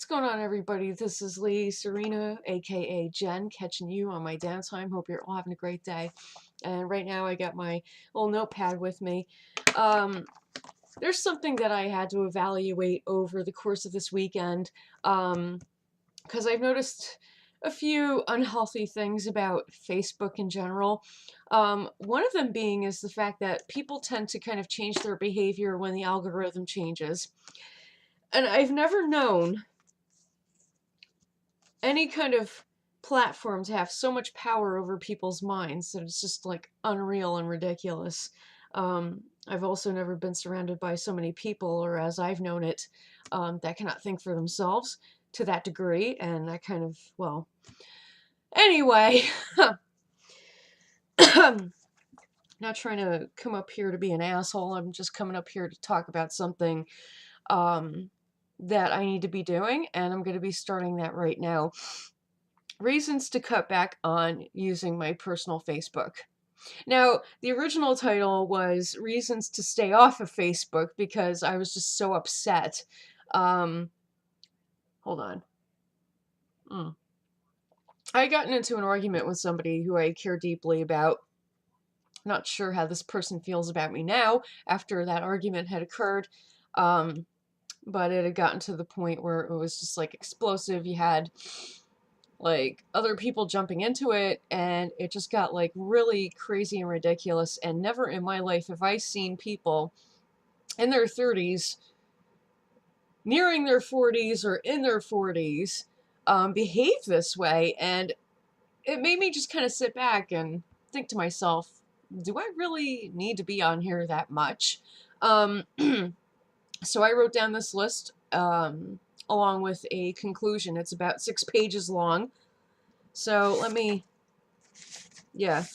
What's going on, everybody? This is Serina, aka Jen, catching you on my downtime. Hope you're all having a great day. And right now, I got my little notepad with me. Um, there's something that I had to evaluate over the course of this weekend, because I've noticed a few unhealthy things about Facebook in general. One of them being is the fact that people tend to kind of change their behavior when the algorithm changes. And I've never known any kind of platform to have so much power over people's minds that it's just like unreal and ridiculous. I've also never been surrounded by so many people, or as I've known it, that cannot think for themselves to that degree, and that kind of, well, anyway, not trying to come up here to be an asshole. I'm just coming up here to talk about something that I need to be doing, and I'm going to be starting that right now. Reasons to cut back on using my personal Facebook. Now, the original title was Reasons to Stay Off of Facebook because I was just so upset. Hold on. I had gotten into an argument with somebody who I care deeply about. Not sure how this person feels about me now after that argument had occurred. But it had gotten to the point where it was just like explosive. You had like other people jumping into it, and it just got like really crazy and ridiculous. And never in my life have I seen people in their 30s, nearing their 40s, or in their 40s behave this way. And it made me just kind of sit back and think to myself, do I really need to be on here that much? So I wrote down this list along with a conclusion. It's about 6 pages long. So let me, yeah,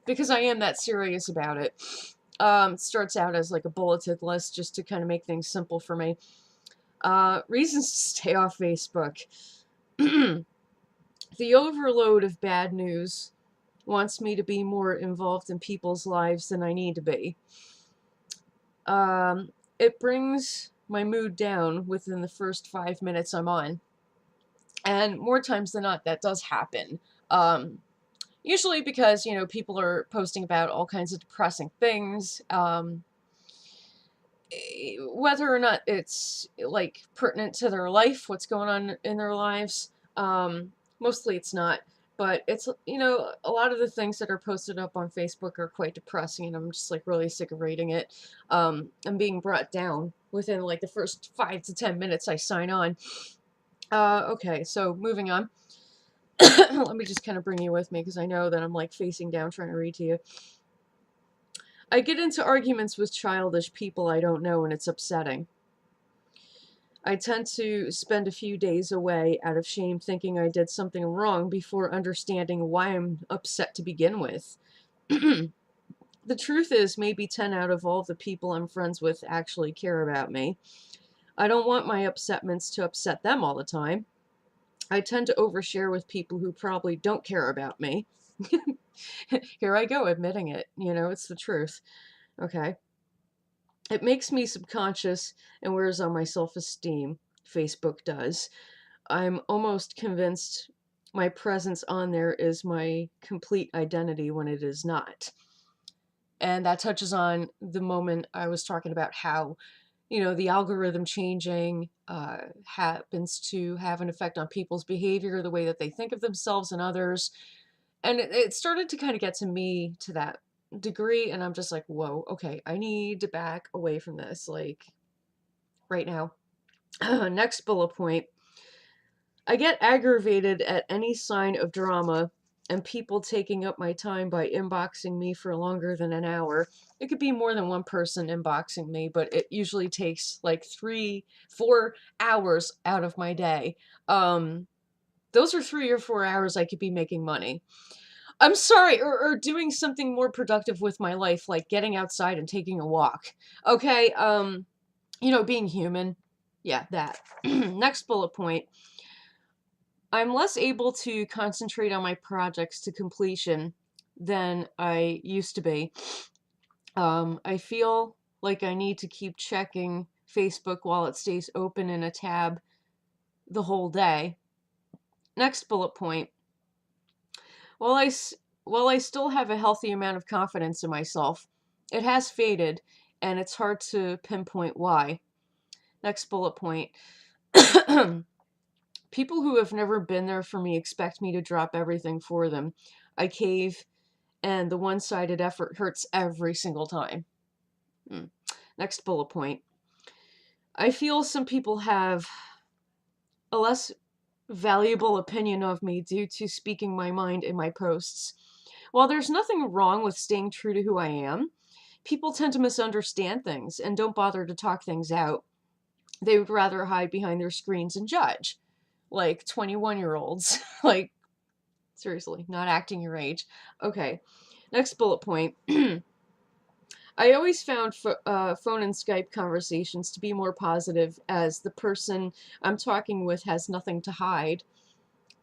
because I am that serious about it. It starts out as like a bulleted list just to kind of make things simple for me. Reasons to stay off Facebook. The overload of bad news wants me to be more involved in people's lives than I need to be. It brings my mood down within the first 5 minutes I'm on. And more times than not, that does happen. Usually because, people are posting about all kinds of depressing things. Whether or not it's, like, pertinent to their life, what's going on in their lives. Mostly it's not. But it's, a lot of the things that are posted up on Facebook are quite depressing, and I'm just, like, really sick of reading it. I'm being brought down within, like, the first 5 to 10 minutes I sign on. Okay, so moving on. Let me just kind of bring you with me, because I know that I'm, like, facing down trying to read to you. I get into arguments with childish people I don't know, and it's upsetting. I tend to spend a few days away out of shame thinking I did something wrong before understanding why I'm upset to begin with. The truth is, maybe 10 out of all the people I'm friends with actually care about me. I don't want my upsetments to upset them all the time. I tend to overshare with people who probably don't care about me. Here I go admitting it. It's the truth. Okay. It makes me subconscious and wears on my self-esteem. Facebook does. I'm almost convinced my presence on there is my complete identity when it is not. And that touches on the moment I was talking about how, the algorithm changing happens to have an effect on people's behavior, the way that they think of themselves and others. And it started to kind of get to me to that degree, and I'm just like, whoa, okay, I need to back away from this, like, right now. Next bullet point. I get aggravated at any sign of drama and people taking up my time by inboxing me for longer than an hour. It could be more than one person inboxing me, but it usually takes like 3-4 hours out of my day. Those are 3 or 4 hours I could be making money. I'm sorry, or doing something more productive with my life, like getting outside and taking a walk. Okay, being human. Yeah, that. Next bullet point. I'm less able to concentrate on my projects to completion than I used to be. I feel like I need to keep checking Facebook while it stays open in a tab the whole day. Next bullet point. While I, while I still have a healthy amount of confidence in myself, it has faded, and it's hard to pinpoint why. Next bullet point. People who have never been there for me expect me to drop everything for them. I cave, and the one-sided effort hurts every single time. Next bullet point. I feel some people have a less valuable opinion of me due to speaking my mind in my posts. While there's nothing wrong with staying true to who I am, people tend to misunderstand things and don't bother to talk things out. They would rather hide behind their screens and judge. Like 21-year-olds. Like, seriously, not acting your age. Okay, next bullet point. I always found phone and Skype conversations to be more positive, as the person I'm talking with has nothing to hide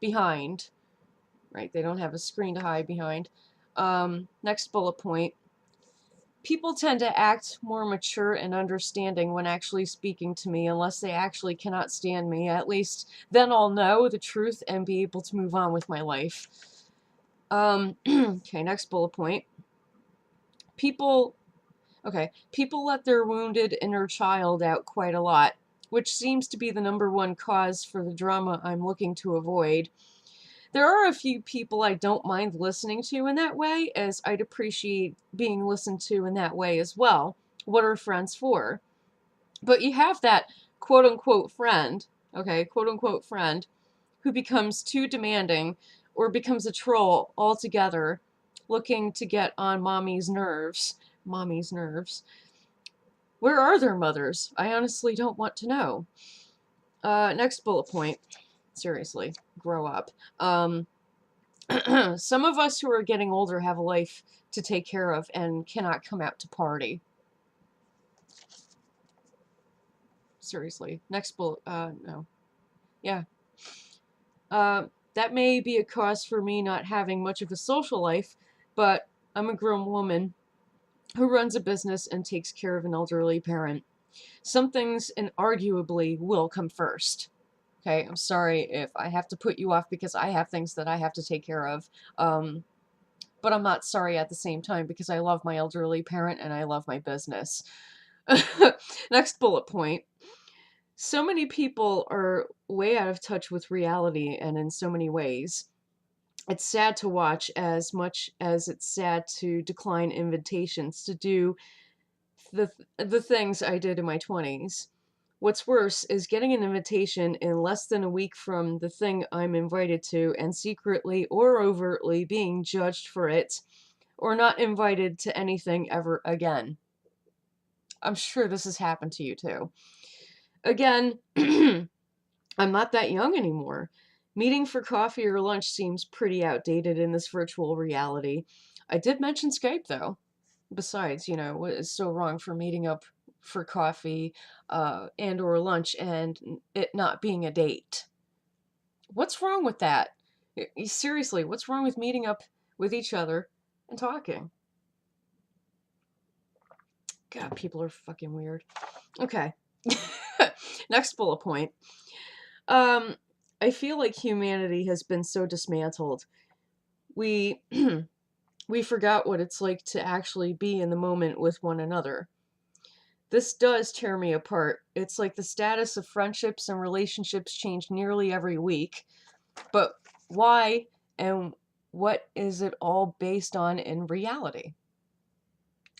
behind. Right, they don't have a screen to hide behind. Next bullet point. People tend to act more mature and understanding when actually speaking to me, unless they actually cannot stand me. At least then I'll know the truth and be able to move on with my life. Okay, next bullet point. People let their wounded inner child out quite a lot, which seems to be the #1 cause for the drama I'm looking to avoid. There are a few people I don't mind listening to in that way, as I'd appreciate being listened to in that way as well. What are friends for? But you have that quote-unquote friend, okay, quote-unquote friend, who becomes too demanding or becomes a troll altogether, looking to get on mommy's nerves. Mommy's nerves. Where are their mothers? I honestly don't want to know. Next bullet point. Seriously, grow up. Some of us who are getting older have a life to take care of and cannot come out to party. Seriously. Next bullet. No. Yeah. That may be a cause for me not having much of a social life, but I'm a grown woman who runs a business and takes care of an elderly parent. Some things inarguably will come first. Okay, I'm sorry if I have to put you off because I have things that I have to take care of. But I'm not sorry at the same time because I love my elderly parent and I love my business. Next bullet point. So many people are way out of touch with reality and in so many ways. It's sad to watch, as much as it's sad to decline invitations to do the things I did in my 20s. What's worse is getting an invitation in less than a week from the thing I'm invited to and secretly or overtly being judged for it or not invited to anything ever again. I'm sure this has happened to you too. Again, I'm not that young anymore. Meeting for coffee or lunch seems pretty outdated in this virtual reality. I did mention Skype though. Besides, what is so wrong for meeting up for coffee and or lunch and it not being a date? What's wrong with that? Seriously, what's wrong with meeting up with each other and talking? God, people are fucking weird. Okay. Next bullet point. I feel like humanity has been so dismantled. We we forgot what it's like to actually be in the moment with one another. This does tear me apart. It's like the status of friendships and relationships change nearly every week. But why and what is it all based on in reality?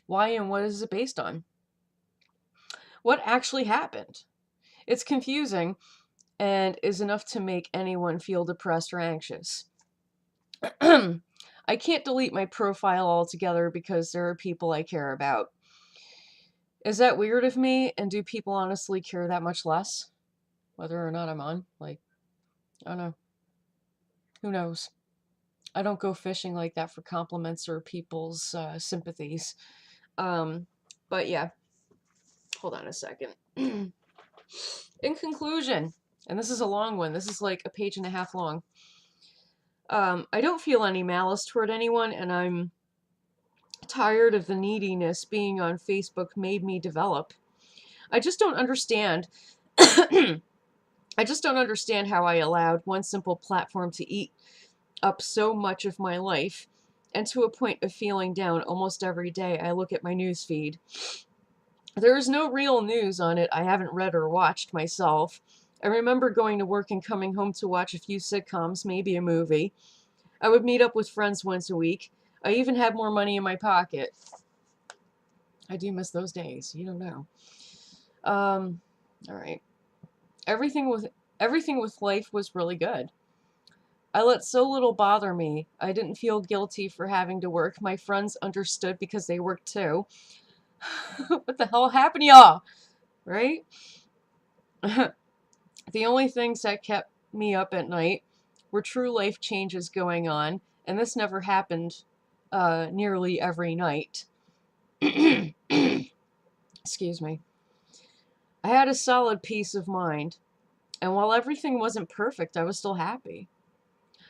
Why and what is it based on? What actually happened? It's confusing and is enough to make anyone feel depressed or anxious. I can't delete my profile altogether because there are people I care about. Is that weird of me? And do people honestly care that much less? Whether or not I'm on? Like, I don't know. Who knows? I don't go fishing like that for compliments or people's sympathies. But yeah, hold on a second. In conclusion, and this is a long one, this is like a page and a half long. I don't feel any malice toward anyone, and I'm tired of the neediness being on Facebook made me develop. I just don't understand I just don't understand how I allowed one simple platform to eat up so much of my life, and to a point of feeling down almost every day I look at my news feed. There is no real news on it I haven't read or watched myself. I remember going to work and coming home to watch a few sitcoms, maybe a movie. I would meet up with friends once a week. I even had more money in my pocket. I do miss those days. You don't know. All right. Everything with everything with life was really good. I let so little bother me. I didn't feel guilty for having to work. My friends understood because they worked too. What the hell happened to y'all? Right? The only things that kept me up at night were true life changes going on, and this never happened nearly every night. Excuse me. I had a solid peace of mind, and while everything wasn't perfect, I was still happy.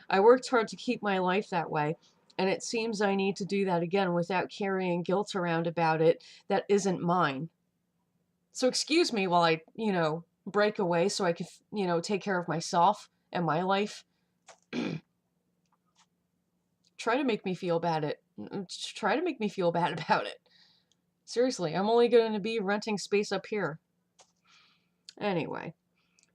I worked hard to keep my life that way, and it seems I need to do that again without carrying guilt around about it that isn't mine. So excuse me while I, break away so I can, take care of myself and my life. Try to make me feel bad at Try to make me feel bad about it. Seriously, I'm only going to be renting space up here. Anyway,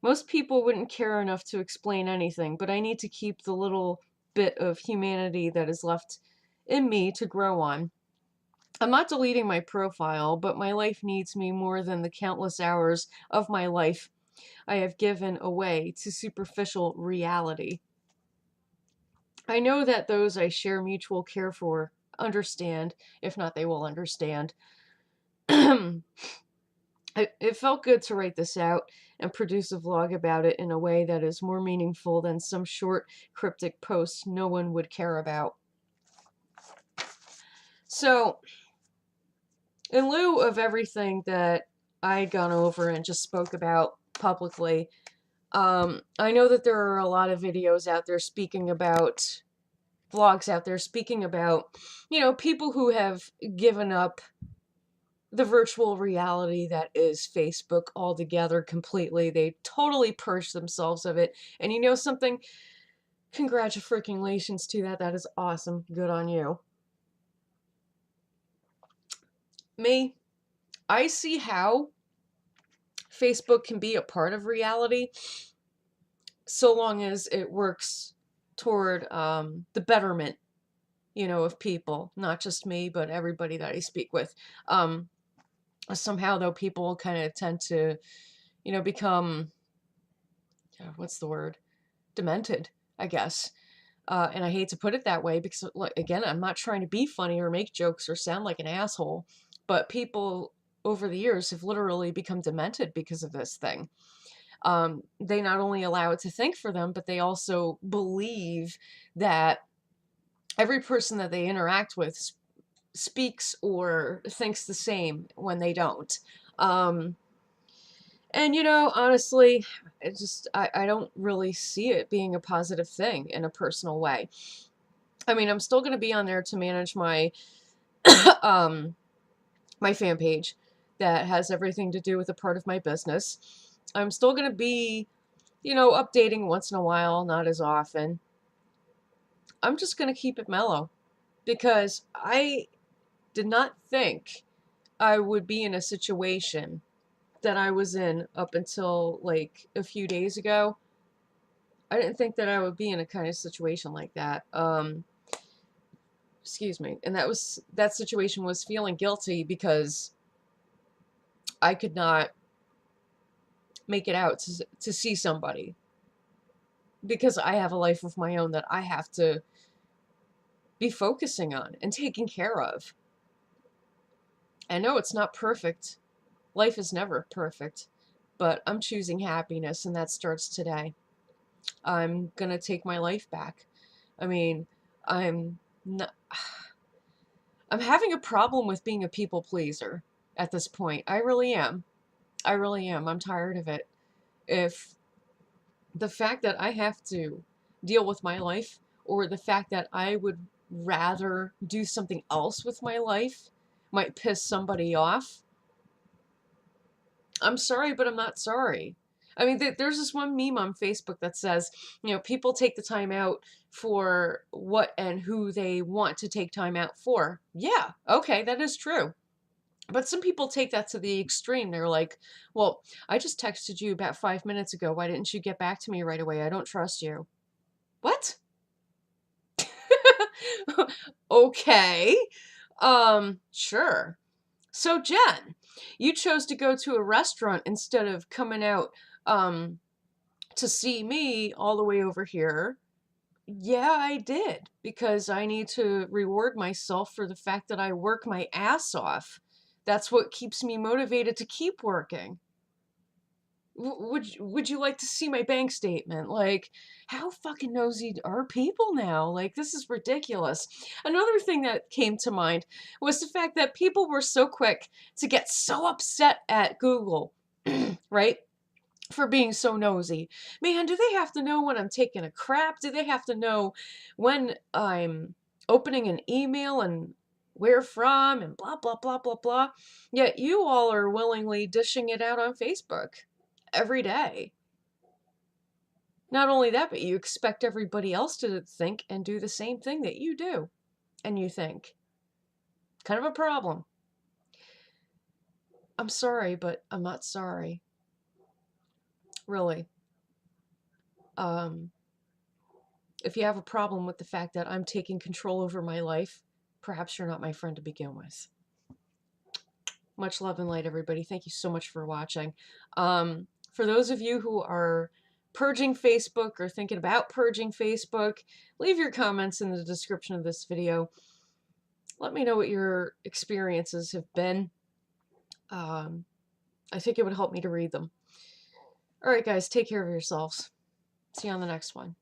most people wouldn't care enough to explain anything, but I need to keep the little bit of humanity that is left in me to grow on. I'm not deleting my profile, but my life needs me more than the countless hours of my life I have given away to superficial reality. I know that those I share mutual care for understand, if not, they will understand. It felt good to write this out and produce a vlog about it in a way that is more meaningful than some short, cryptic post no one would care about. So, in lieu of everything that I had gone over and just spoke about publicly, I know that there are a lot of videos out there speaking about, vlogs out there speaking about, people who have given up the virtual reality that is Facebook altogether completely. They totally purged themselves of it. And you know something? Congratulations to that. That is awesome. Good on you. Me, I see how Facebook can be a part of reality so long as it works toward the betterment, of people, not just me, but everybody that I speak with. Somehow, though, people kind of tend to, become, what's the word? Demented, I guess. And I hate to put it that way because, look, again, I'm not trying to be funny or make jokes or sound like an asshole, but people over the years have literally become demented because of this thing. They not only allow it to think for them, but they also believe that every person that they interact with speaks or thinks the same when they don't. And honestly, I don't really see it being a positive thing in a personal way. I mean, I'm still going to be on there to manage my um my fan page that has everything to do with a part of my business. I'm still going to be, updating once in a while, not as often. I'm just going to keep it mellow because I did not think I would be in a situation that I was in up until like a few days ago. I didn't think that I would be in a kind of situation like that. Excuse me. And that situation was feeling guilty because I could not make it out to see somebody because I have a life of my own that I have to be focusing on and taking care of. I know it's not perfect. Life is never perfect, but I'm choosing happiness, and that starts today. I'm gonna take my life back. I mean, I'm not, I'm having a problem with being a people pleaser at this point. I really am. I really am. I'm tired of it. If the fact that I have to deal with my life, or the fact that I would rather do something else with my life might piss somebody off, I'm sorry, but I'm not sorry. I mean, there's this one meme on Facebook that says, you know, people take the time out for what and who they want to take time out for. Yeah, okay, that is true. But some people take that to the extreme. They're like, well, I just texted you about 5 minutes ago. Why didn't you get back to me right away? I don't trust you. What? Okay. Sure. So, Jen, you chose to go to a restaurant instead of coming out to see me all the way over here. Yeah, I did, because I need to reward myself for the fact that I work my ass off. That's what keeps me motivated to keep working. Would you like to see my bank statement? Like, how fucking nosy are people now? Like, this is ridiculous. Another thing that came to mind was the fact that people were so quick to get so upset at Google, right? For being so nosy. Man, do they have to know when I'm taking a crap? Do they have to know when I'm opening an email and where from and blah, blah, blah, blah, blah? Yet you all are willingly dishing it out on Facebook every day. Not only that, but you expect everybody else to think and do the same thing that you do and you think. Kind of a problem. I'm sorry, but I'm not sorry. Really. Um, if you have a problem with the fact that I'm taking control over my life, perhaps you're not my friend to begin with. Much love and light, everybody. Thank you so much for watching. For those of you who are purging Facebook or thinking about purging Facebook, leave your comments in the description of this video. Let me know what your experiences have been. I think it would help me to read them. All right, guys, take care of yourselves. See you on the next one.